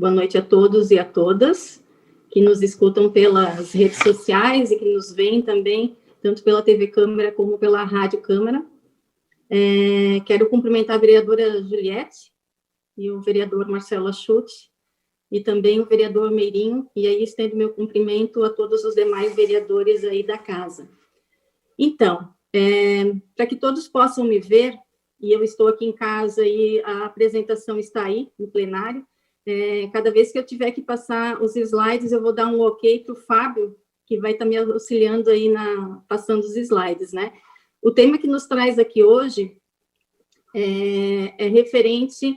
Boa noite a todos e a todas que nos escutam pelas redes sociais e que nos veem também, tanto pela TV Câmara como pela Rádio Câmara. Quero cumprimentar a vereadora Juliette e o vereador Marcelo Achuti e também o vereador Meirinho, e aí estendo meu cumprimento a todos os demais vereadores aí da casa. Então, para que todos possam me ver, e eu estou aqui em casa e a apresentação está aí no plenário, cada vez que eu tiver que passar os slides, eu vou dar um ok para o Fábio, que vai estar me auxiliando aí passando os slides, né? O tema que nos traz aqui hoje é referente,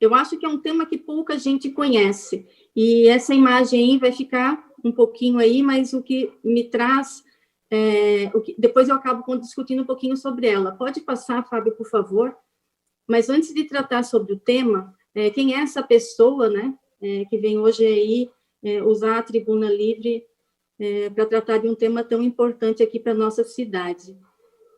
eu acho que é um tema que pouca gente conhece, e essa imagem aí vai ficar um pouquinho aí, mas o que me traz, depois eu acabo discutindo um pouquinho sobre ela. Pode passar, Fábio, por favor? Mas antes de tratar sobre o tema, quem é essa pessoa, né, que vem hoje aí usar a tribuna livre para tratar de um tema tão importante aqui para a nossa cidade?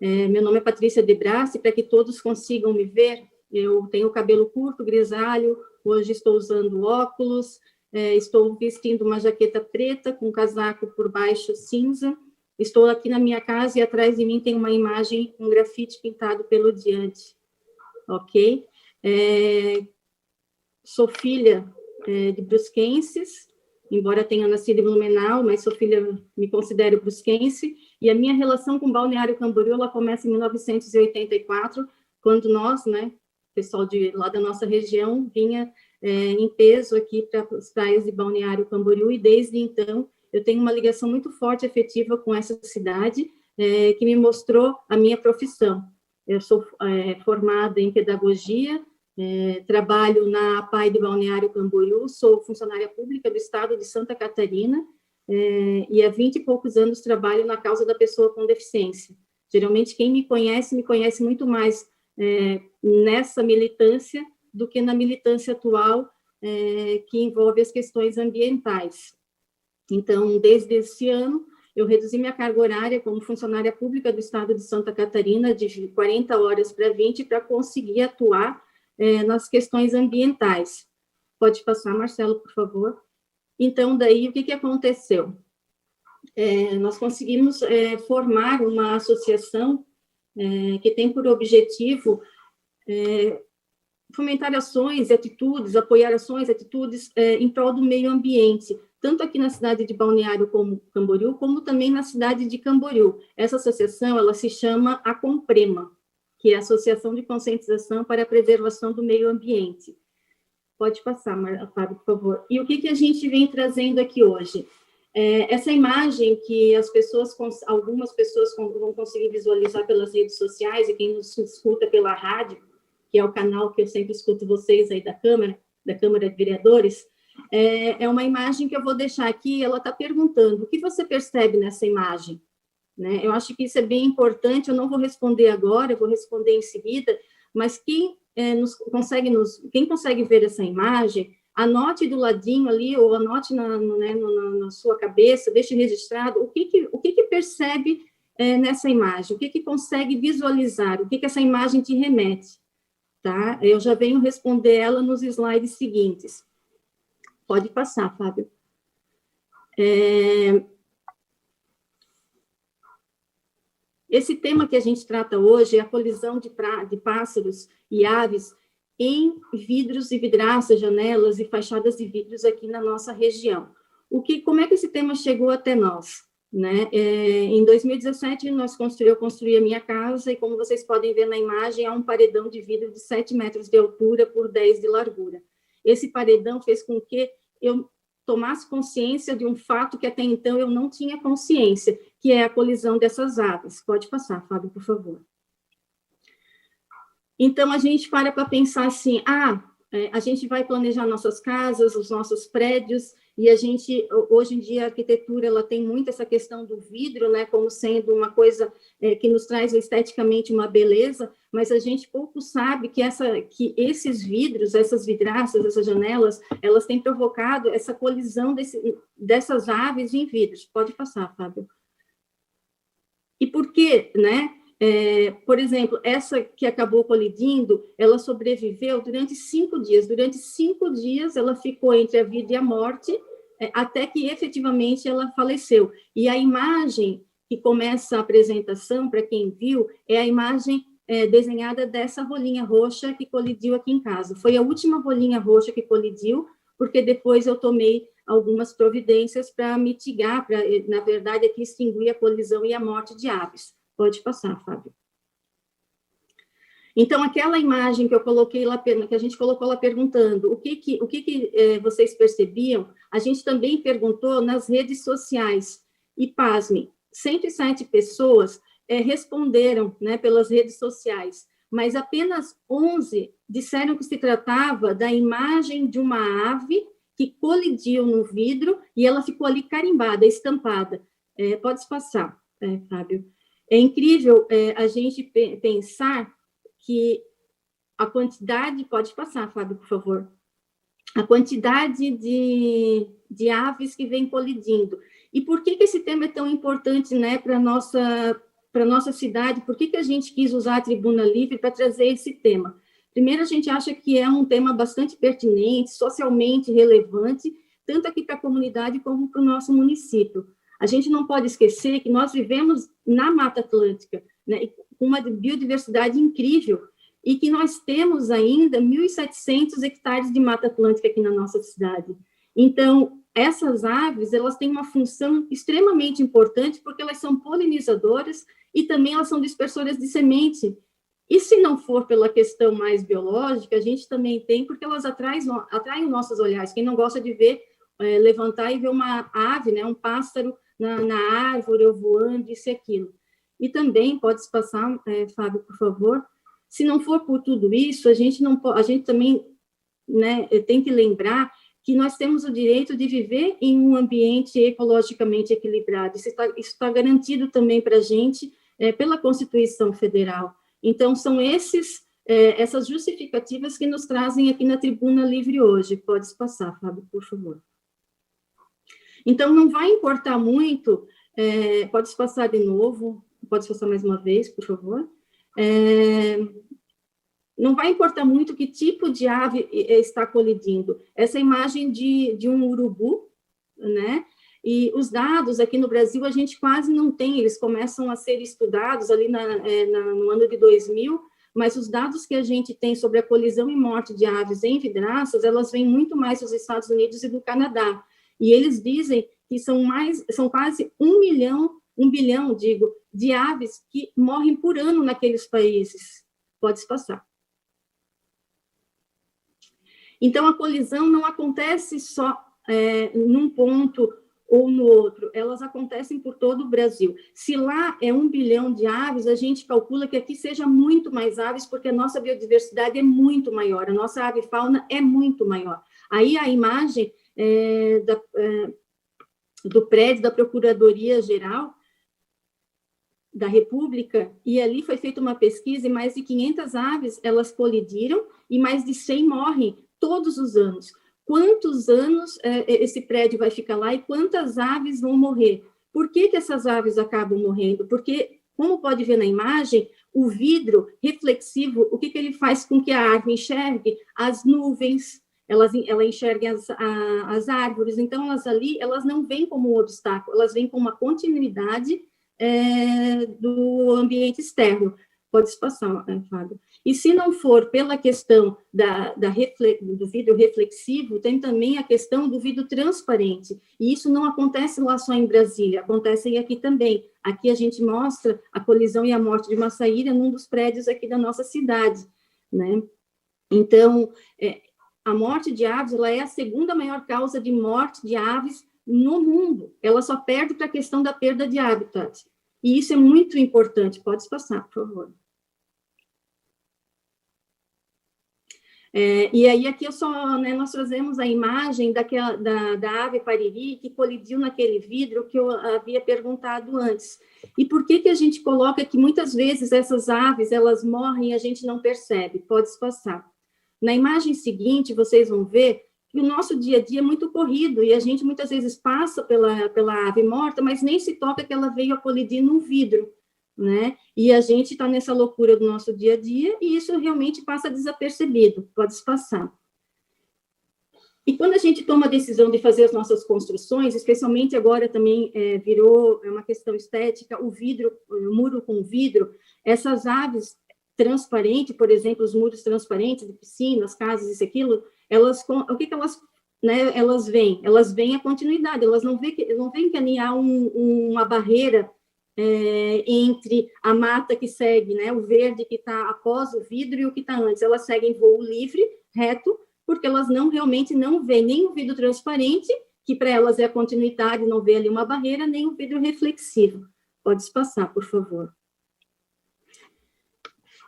Meu nome é Patrícia de Brás, e para que todos consigam me ver, eu tenho cabelo curto, grisalho, hoje estou usando óculos, estou vestindo uma jaqueta preta com casaco por baixo cinza, estou aqui na minha casa e atrás de mim tem uma imagem, um grafite pintado pelo diante, ok? Sou filha de brusquenses, embora tenha nascido em Blumenau, mas sou filha, me considero brusquense, e a minha relação com Balneário Camboriú, ela começa em 1984, quando nós, né, pessoal lá da nossa região, vinha em peso aqui para as praias de Balneário Camboriú, e desde então eu tenho uma ligação muito forte, afetiva com essa cidade, que me mostrou a minha profissão. Eu sou formada em pedagogia, trabalho na APAI de Balneário Camboriú, sou funcionária pública do estado de Santa Catarina, e há 20 e poucos anos trabalho na causa da pessoa com deficiência. Geralmente, quem me conhece muito mais nessa militância do que na militância atual, que envolve as questões ambientais. Então, desde esse ano, eu reduzi minha carga horária como funcionária pública do estado de Santa Catarina de 40 horas para 20, para conseguir atuar nas questões ambientais. Pode passar, Marcelo, por favor. Então, daí, o que aconteceu? Nós conseguimos formar uma associação que tem por objetivo fomentar ações e atitudes, apoiar ações e atitudes em prol do meio ambiente, tanto aqui na cidade de Balneário Camboriú, como também na cidade de Camboriú. Essa associação, ela se chama a Comprema, que é a Associação de Conscientização para a Preservação do Meio Ambiente. Pode passar, Fábio, por favor. E o que a gente vem trazendo aqui hoje? Essa imagem que algumas pessoas vão conseguir visualizar pelas redes sociais, e quem nos escuta pela rádio, que é o canal que eu sempre escuto vocês aí da Câmara de Vereadores, é uma imagem que eu vou deixar aqui, ela está perguntando, o que você percebe nessa imagem? Né? Eu acho que isso é bem importante, eu não vou responder agora, eu vou responder em seguida, mas quem consegue ver essa imagem, anote do ladinho ali, ou anote na sua cabeça, deixe registrado o que percebe nessa imagem, o que consegue visualizar, o que essa imagem te remete, tá? Eu já venho responder ela nos slides seguintes. Pode passar, Fábio. Esse tema que a gente trata hoje é a colisão de pássaros e aves em vidros e vidraças, janelas e fachadas de vidros aqui na nossa região. Como é que esse tema chegou até nós? Né? Em 2017, eu construí a minha casa, e como vocês podem ver na imagem, há um paredão de vidro de 7 metros de altura por 10 de largura. Esse paredão fez com que eu tomasse consciência de um fato que até então eu não tinha consciência, que é a colisão dessas aves. Pode passar, Fábio, por favor. Então, a gente para pensar assim, a gente vai planejar nossas casas, os nossos prédios, e hoje em dia, a arquitetura, ela tem muito essa questão do vidro, né, como sendo uma coisa que nos traz esteticamente uma beleza, mas a gente pouco sabe que esses vidros, essas vidraças, essas janelas, elas têm provocado essa colisão dessas aves em vidros. Pode passar, Fábio. E por quê, né? Por exemplo, essa que acabou colidindo, ela sobreviveu durante 5 dias. Durante 5 dias, ela ficou entre a vida e a morte, até que efetivamente ela faleceu. E a imagem que começa a apresentação, para quem viu, é a imagem desenhada dessa rolinha roxa que colidiu aqui em casa. Foi a última rolinha roxa que colidiu, porque depois eu tomei algumas providências para mitigar, para, na verdade, aqui extinguir a colisão e a morte de aves. Pode passar, Fábio. Então, aquela imagem que eu coloquei lá, que a gente colocou lá perguntando, o que vocês percebiam, a gente também perguntou nas redes sociais. E, pasmem, 107 pessoas responderam, né, pelas redes sociais, mas apenas 11 disseram que se tratava da imagem de uma ave que colidiu no vidro e ela ficou ali carimbada, estampada. Pode passar, Fábio. É incrível a gente pensar que a quantidade... Pode passar, Fábio, por favor. A quantidade de aves que vem colidindo. E por que esse tema é tão importante, né, para a nossa cidade? Por que a gente quis usar a Tribuna Livre para trazer esse tema? Primeiro, a gente acha que é um tema bastante pertinente, socialmente relevante, tanto aqui para a comunidade como para o nosso município. A gente não pode esquecer que nós vivemos na Mata Atlântica, né, com uma biodiversidade incrível, e que nós temos ainda 1.700 hectares de Mata Atlântica aqui na nossa cidade. Então, essas aves, elas têm uma função extremamente importante, porque elas são polinizadoras e também elas são dispersoras de semente. E se não for pela questão mais biológica, a gente também tem, porque elas atraem nossos olhares. Quem não gosta de ver, levantar e ver uma ave, né, um pássaro na árvore, ou voando, isso e aquilo. E também, pode passar, Fábio, por favor, se não for por tudo isso, a gente também, né, tem que lembrar que nós temos o direito de viver em um ambiente ecologicamente equilibrado. Isso está garantido também para a gente pela Constituição Federal. Então, são essas justificativas que nos trazem aqui na Tribuna Livre hoje. Pode passar, Fábio, por favor. Então, não vai importar muito, pode passar de novo, pode passar mais uma vez, por favor. Não vai importar muito que tipo de ave está colidindo. Essa imagem de um urubu, né? E os dados aqui no Brasil a gente quase não tem, eles começam a ser estudados ali no ano de 2000, mas os dados que a gente tem sobre a colisão e morte de aves em vidraças, elas vêm muito mais dos Estados Unidos e do Canadá. E eles dizem que são quase 1 bilhão, de aves que morrem por ano naqueles países. Pode passar. Então, a colisão não acontece só num ponto ou no outro, elas acontecem por todo o Brasil. Se lá é 1 bilhão de aves, a gente calcula que aqui seja muito mais aves, porque a nossa biodiversidade é muito maior, a nossa avifauna é muito maior. Aí a imagem do prédio da Procuradoria-Geral da República, e ali foi feita uma pesquisa e mais de 500 aves, elas colidiram e mais de 100 morrem todos os anos. Quantos anos esse prédio vai ficar lá e quantas aves vão morrer? Por que essas aves acabam morrendo? Porque, como pode ver na imagem, o vidro reflexivo, o que ele faz com que a árvore enxergue? As nuvens, ela enxerga as árvores, então elas não vêm como um obstáculo, elas vêm como uma continuidade do ambiente externo. Pode passar, Fábio. E se não for pela questão do vidro reflexivo, tem também a questão do vidro transparente. E isso não acontece lá só em Brasília, acontece aqui também. Aqui a gente mostra a colisão e a morte de uma saíra num dos prédios aqui da nossa cidade, né? Então, a morte de aves, ela é a segunda maior causa de morte de aves no mundo. Ela só perde para a questão da perda de habitat. E isso é muito importante. Pode passar, por favor. E aí aqui nós trazemos a imagem da ave pariri que colidiu naquele vidro que eu havia perguntado antes. E por que a gente coloca que muitas vezes essas aves, elas morrem e a gente não percebe? Pode passar. Na imagem seguinte, vocês vão ver que o nosso dia a dia é muito corrido e a gente muitas vezes passa pela ave morta, mas nem se toca que ela veio a colidir num vidro. né? E a gente está nessa loucura do nosso dia a dia e isso realmente passa desapercebido, pode se passar. E quando a gente toma a decisão de fazer as nossas construções, especialmente agora também virou uma questão estética, o vidro, o muro com vidro, essas aves transparentes, por exemplo, os muros transparentes de piscinas, casas, isso, aquilo, elas, o que elas, né, elas veem a continuidade, elas não veem que há uma barreira entre a mata que segue, né, o verde que está após o vidro e o que está antes, elas seguem voo livre, reto, porque elas realmente não veem nem o vidro transparente, que para elas é a continuidade, não vê ali uma barreira, nem o vidro reflexivo. Pode passar, por favor.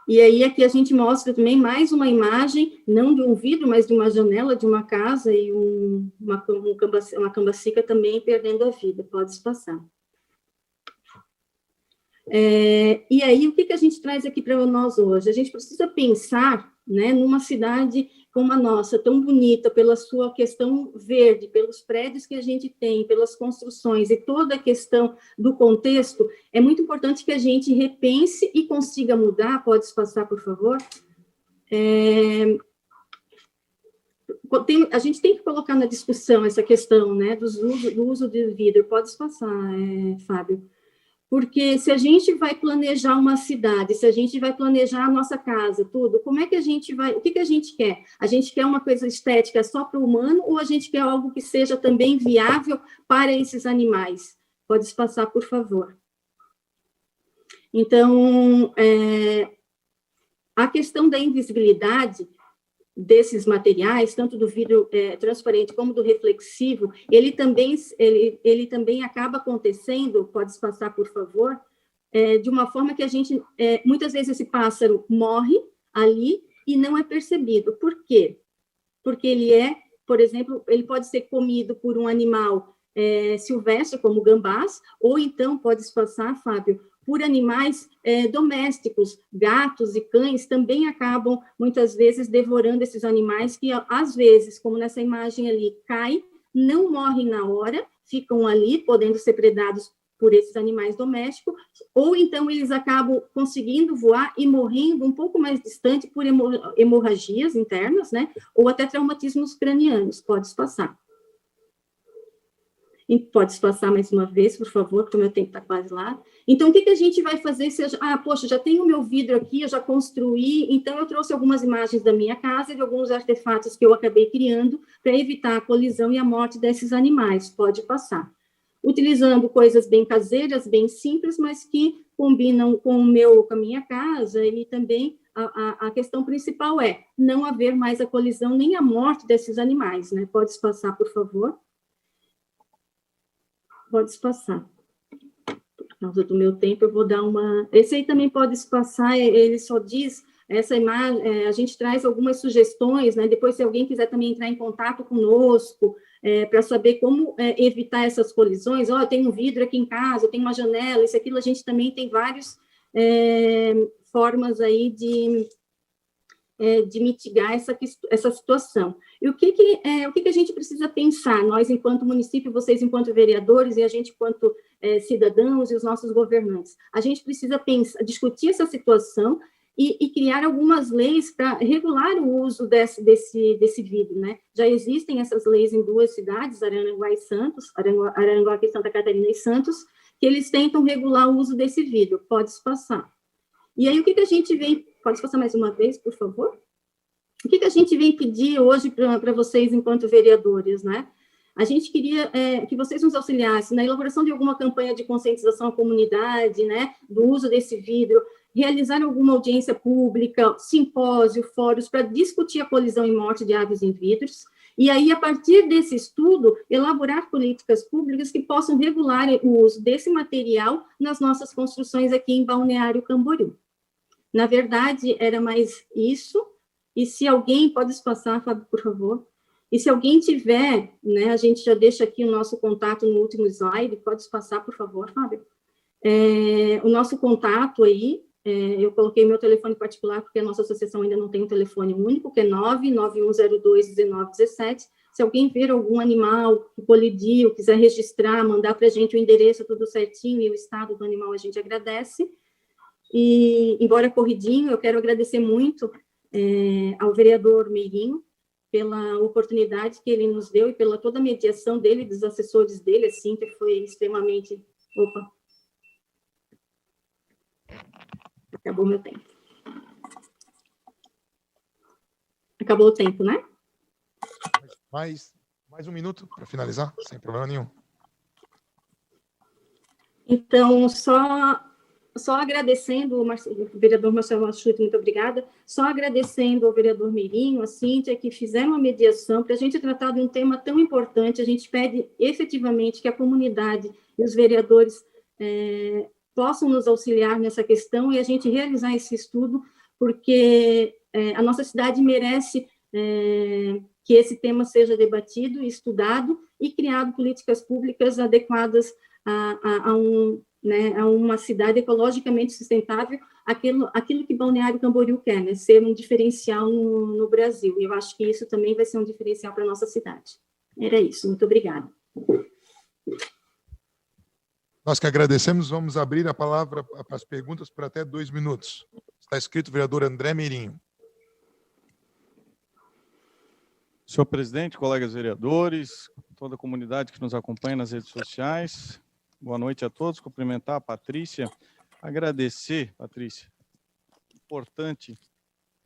E aí aqui a gente mostra também mais uma imagem, não de um vidro, mas de uma janela de uma casa e uma cambacica também perdendo a vida. Pode passar. E aí, o que a gente traz aqui para nós hoje? A gente precisa pensar, né, numa cidade como a nossa, tão bonita, pela sua questão verde, pelos prédios que a gente tem, pelas construções e toda a questão do contexto, é muito importante que a gente repense e consiga mudar. Pode passar, por favor? A gente tem que colocar na discussão essa questão, né, do uso de vidro. Pode passar, Fábio. Porque se a gente vai planejar uma cidade, se a gente vai planejar a nossa casa, tudo, como é que a gente vai, o que a gente quer? A gente quer uma coisa estética só para o humano ou a gente quer algo que seja também viável para esses animais? Pode passar, por favor. Então, a questão da invisibilidade desses materiais, tanto do vidro transparente como do reflexivo, ele também acaba acontecendo, pode passar, por favor, de uma forma que a gente, muitas vezes esse pássaro morre ali e não é percebido. Por quê? Porque ele por exemplo, ele pode ser comido por um animal silvestre, como gambás, ou então pode se passar, Fábio, por animais domésticos, gatos e cães também acabam, muitas vezes, devorando esses animais que, às vezes, como nessa imagem ali, caem, não morrem na hora, ficam ali, podendo ser predados por esses animais domésticos, ou então eles acabam conseguindo voar e morrendo um pouco mais distante por hemorragias internas, né, ou até traumatismos cranianos. Pode passar. Pode passar mais uma vez, por favor, porque o meu tempo está quase lá. Então, o que a gente vai fazer? Poxa, já tenho o meu vidro aqui, eu já construí, então eu trouxe algumas imagens da minha casa e de alguns artefatos que eu acabei criando para evitar a colisão e a morte desses animais. Pode passar. Utilizando coisas bem caseiras, bem simples, mas que combinam com a minha casa, e também a questão principal é não haver mais a colisão nem a morte desses animais, né? Pode passar, por favor. Pode passar. Por causa do meu tempo, eu vou dar uma... Esse aí também pode se passar, ele só diz, essa imagem, a gente traz algumas sugestões, né? Depois, se alguém quiser também entrar em contato conosco, para saber como evitar essas colisões, eu tenho um vidro aqui em casa, eu tenho uma janela, isso, aquilo, a gente também tem várias formas aí de mitigar essa situação. E o que a gente precisa pensar, nós enquanto município, vocês enquanto vereadores, e a gente enquanto cidadãos e os nossos governantes? A gente precisa discutir essa situação e criar algumas leis para regular o uso desse vidro, né? Já existem essas leis em 2 cidades, Araranguá e Santos, Araranguá aqui, Santa Catarina e Santos, que eles tentam regular o uso desse vidro. Pode passar. E aí, o que a gente vem... Pode passar mais uma vez, por favor? O que a gente vem pedir hoje para vocês, enquanto vereadores, né? A gente queria que vocês nos auxiliassem na elaboração de alguma campanha de conscientização à comunidade, né, do uso desse vidro, realizar alguma audiência pública, simpósio, fóruns, para discutir a colisão e morte de aves em vidros, e aí, a partir desse estudo, elaborar políticas públicas que possam regular o uso desse material nas nossas construções aqui em Balneário Camboriú. Na verdade, era mais isso. E se alguém, pode passar, Fábio, por favor? E se alguém tiver, né, a gente já deixa aqui o nosso contato no último slide, pode passar, por favor, Fábio? O nosso contato aí, eu coloquei meu telefone particular, porque a nossa associação ainda não tem um telefone único, que é 99102-1917. Se alguém ver algum animal que colidiu, quiser registrar, mandar para a gente o endereço, tudo certinho, e o estado do animal, a gente agradece. E, embora corridinho, eu quero agradecer muito ao vereador Meirinho pela oportunidade que ele nos deu e pela toda a mediação dele, dos assessores dele, assim, que foi extremamente... Opa! Acabou meu tempo. Acabou o tempo, né? Mais um minuto para finalizar, sem problema nenhum. Então, só agradecendo o vereador Marcelo Machuto, muito obrigada, só agradecendo ao vereador Mirinho, a Cíntia, que fizeram uma mediação para a gente tratar de um tema tão importante. A gente pede efetivamente que a comunidade e os vereadores possam nos auxiliar nessa questão e a gente realizar esse estudo, porque a nossa cidade merece que esse tema seja debatido, estudado e criado políticas públicas adequadas a uma cidade ecologicamente sustentável, aquilo que Balneário Camboriú quer, né, ser um diferencial no Brasil. E eu acho que isso também vai ser um diferencial para a nossa cidade. Era isso, muito obrigada. Nós que agradecemos, vamos abrir a palavra para as perguntas por até 2 minutos. Está escrito o vereador André Meirinho. Senhor presidente, colegas vereadores, toda a comunidade que nos acompanha nas redes sociais, boa noite a todos, cumprimentar a Patrícia, agradecer, Patrícia, importante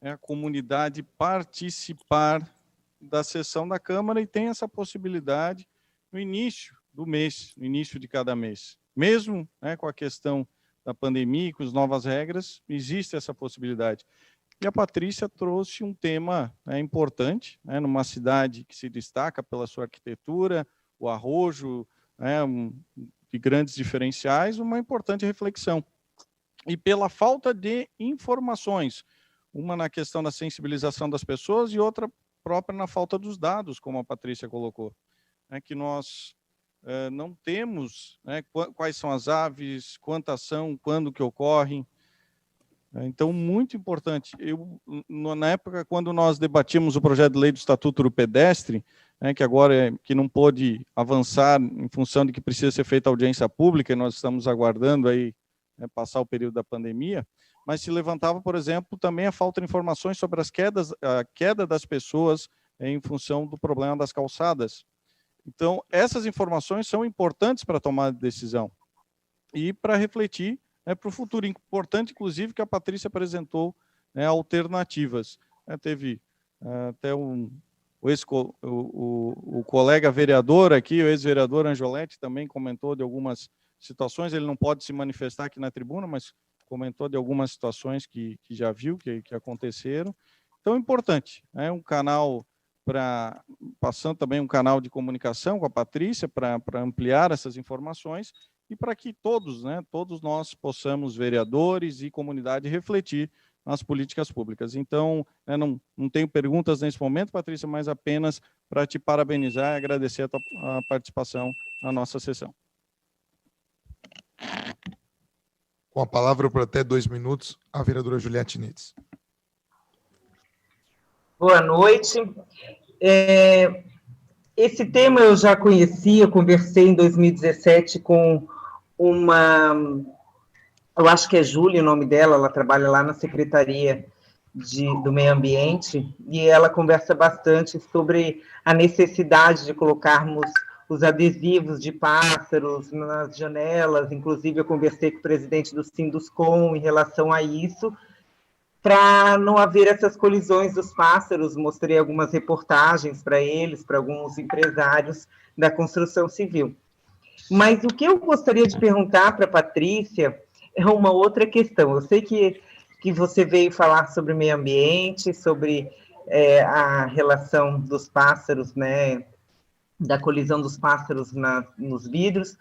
é a comunidade participar da sessão da Câmara e tem essa possibilidade no início do mês, no início de cada mês. Mesmo com a questão da pandemia e com as novas regras, existe essa possibilidade. E a Patrícia trouxe um tema importante, numa cidade que se destaca pela sua arquitetura, o arrojo, de grandes diferenciais, uma importante reflexão. E pela falta de informações, uma na questão da sensibilização das pessoas e outra própria na falta dos dados, como a Patrícia colocou, que nós não temos quais são as aves, quantas são, quando que ocorrem. Então, muito importante. Na época, quando nós debatíamos o projeto de lei do Estatuto do Pedestre, que agora que não pôde avançar em função de que precisa ser feita audiência pública, e nós estamos aguardando aí passar o período da pandemia, mas se levantava, por exemplo, também a falta de informações sobre a queda das pessoas em função do problema das calçadas. Então, essas informações são importantes para a tomada de decisão e para refletir para o futuro. Importante, inclusive, que a Patrícia apresentou alternativas. Teve até o colega vereador aqui, o ex-vereador Angioletti, também comentou de algumas situações. Ele não pode se manifestar aqui na tribuna, mas comentou de algumas situações que já viu, que aconteceram. Então, importante. Um canal passando também um canal de comunicação com a Patrícia para ampliar essas informações e para que todos nós possamos, vereadores e comunidade, refletir nas políticas públicas. Então, não tenho perguntas nesse momento, Patrícia, mas apenas para te parabenizar e agradecer a participação na nossa sessão. Com a palavra por até 2 minutos, a vereadora Juliette Nides. Boa noite. Esse tema eu já conhecia, conversei em 2017 com eu acho que é Júlia o nome dela, ela trabalha lá na Secretaria do Meio Ambiente, e ela conversa bastante sobre a necessidade de colocarmos os adesivos de pássaros nas janelas. Inclusive, eu conversei com o presidente do Sinduscom em relação a isso, para não haver essas colisões dos pássaros. Mostrei algumas reportagens para eles, para alguns empresários da construção civil. Mas o que eu gostaria de perguntar para a Patrícia é uma outra questão. Eu sei que você veio falar sobre meio ambiente, sobre a relação dos pássaros, da colisão dos pássaros nos vidros,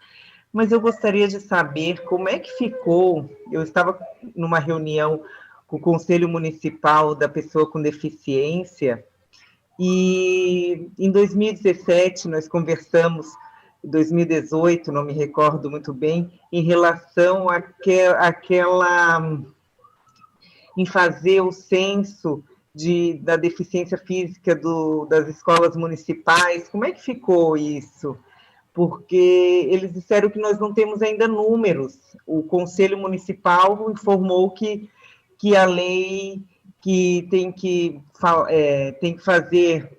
mas eu gostaria de saber como é que ficou. Eu estava numa reunião com o Conselho Municipal da Pessoa com Deficiência, e em 2017 nós conversamos, 2018, não me recordo muito bem, em relação em fazer o censo da deficiência física das escolas municipais. Como é que ficou isso? porque eles disseram que nós não temos ainda números. O Conselho Municipal informou que a lei que tem que fazer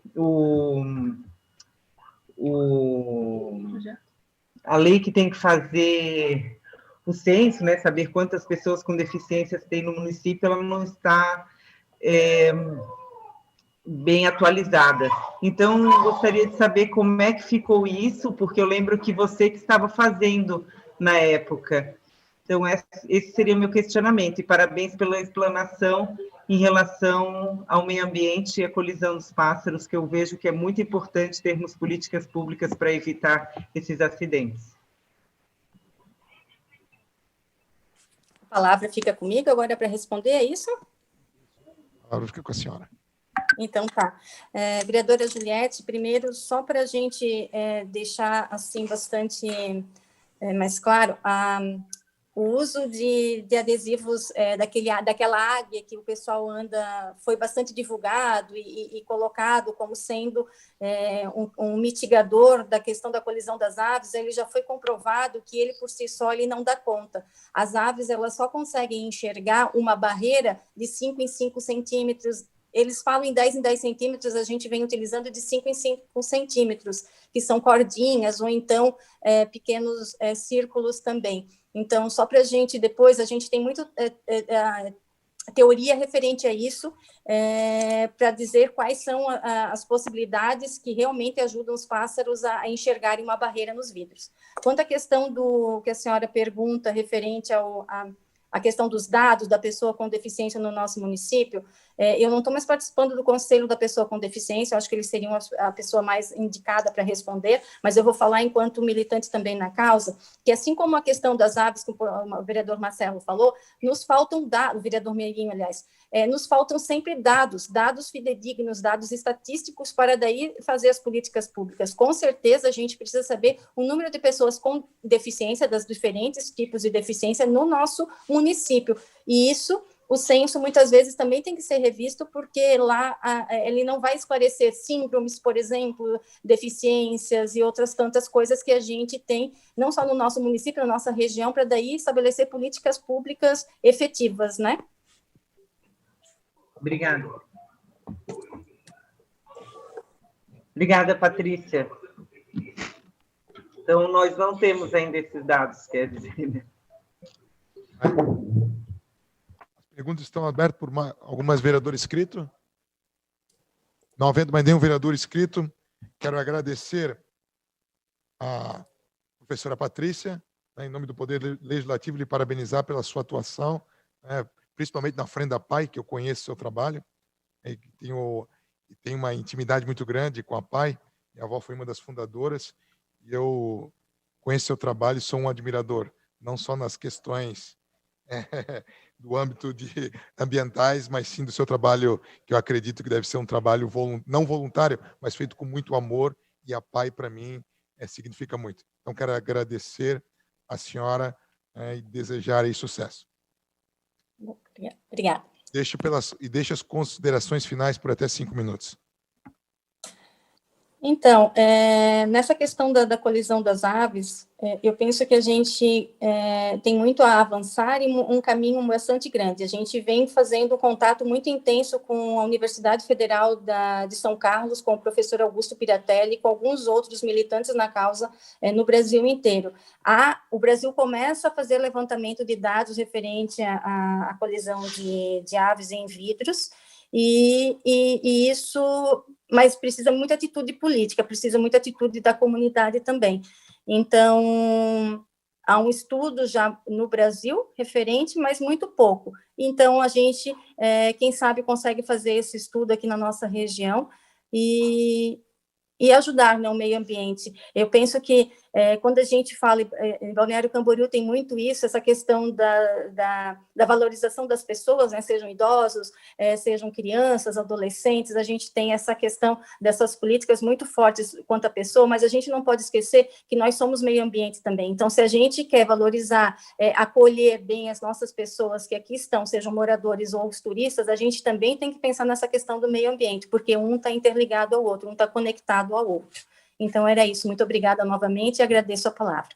a lei que tem que fazer o censo, né, saber quantas pessoas com deficiências tem no município, ela não está bem atualizada. Então, gostaria de saber como é que ficou isso, porque eu lembro que você que estava fazendo na época. Então, esse seria o meu questionamento, e parabéns pela explanação em relação ao meio ambiente e a colisão dos pássaros, que eu vejo que é muito importante termos políticas públicas para evitar esses acidentes. A palavra fica comigo agora para responder, é isso? A palavra fica com a senhora. Então, tá. Vereadora Juliette, primeiro, só para a gente deixar, assim, bastante mais claro, o uso de adesivos daquela águia que o pessoal anda, foi bastante divulgado e colocado como sendo um mitigador da questão da colisão das aves. Ele já foi comprovado que ele, por si só, ele não dá conta. As aves, elas só conseguem enxergar uma barreira de 5 em 5 centímetros. Eles falam em 10 centímetros, a gente vem utilizando de 5 em 5 centímetros, que são cordinhas, ou então pequenos círculos também. Então, só para a gente, depois, a gente tem muito teoria referente a isso, para dizer quais são as possibilidades que realmente ajudam os pássaros a enxergarem uma barreira nos vidros. Quanto à questão do que a senhora pergunta referente a questão dos dados da pessoa com deficiência no nosso município, eu não estou mais participando do Conselho da Pessoa com Deficiência, eu acho que eles seriam a pessoa mais indicada para responder, mas eu vou falar enquanto militante também na causa, que assim como a questão das aves, como o vereador Marcelo falou, nos faltam dados, o vereador Meirinho, aliás, nos faltam sempre dados fidedignos, dados estatísticos para daí fazer as políticas públicas. Com certeza, a gente precisa saber o número de pessoas com deficiência, das diferentes tipos de deficiência no nosso município, e isso, o censo muitas vezes também tem que ser revisto, porque lá ele não vai esclarecer síndromes, por exemplo, deficiências e outras tantas coisas que a gente tem, não só no nosso município, na nossa região, para daí estabelecer políticas públicas efetivas, né? Obrigada. Obrigada, Patrícia. Então, nós não temos ainda esses dados, quer dizer. As perguntas estão abertas por algumas vereadores inscritos. Não havendo mais nenhum vereador inscrito, quero agradecer à professora Patrícia, em nome do Poder Legislativo, lhe parabenizar pela sua atuação, principalmente na frente da PAI, que eu conheço o seu trabalho, e tenho uma intimidade muito grande com a PAI. Minha avó foi uma das fundadoras, e eu conheço o seu trabalho e sou um admirador, não só nas questões do âmbito de ambientais, mas sim do seu trabalho, que eu acredito que deve ser um trabalho não voluntário, mas feito com muito amor, e a PAI, para mim, significa muito. Então, quero agradecer a senhora e desejar aí sucesso. Obrigada. Deixe as considerações finais por até 5 minutos. Então, nessa questão da colisão das aves, eu penso que a gente tem muito a avançar e um caminho bastante grande. A gente vem fazendo um contato muito intenso com a Universidade Federal de São Carlos, com o professor Augusto Piratelli, com alguns outros militantes na causa no Brasil inteiro. O Brasil começa a fazer levantamento de dados referente à colisão de aves em vidros, e isso, mas precisa muita atitude política, precisa muita atitude da comunidade também. Então, há um estudo já no Brasil referente, mas muito pouco. Então, a gente, quem sabe, consegue fazer esse estudo aqui na nossa região e ajudar, né, o meio ambiente. Eu penso que quando a gente fala, em Balneário Camboriú tem muito isso, essa questão da valorização das pessoas, né, sejam idosos, sejam crianças, adolescentes, a gente tem essa questão dessas políticas muito fortes quanto à pessoa, mas a gente não pode esquecer que nós somos meio ambiente também. Então, se a gente quer valorizar, acolher bem as nossas pessoas que aqui estão, sejam moradores ou os turistas, a gente também tem que pensar nessa questão do meio ambiente, porque um está interligado ao outro, um está conectado ao outro. Então, era isso. Muito obrigada novamente e agradeço a palavra.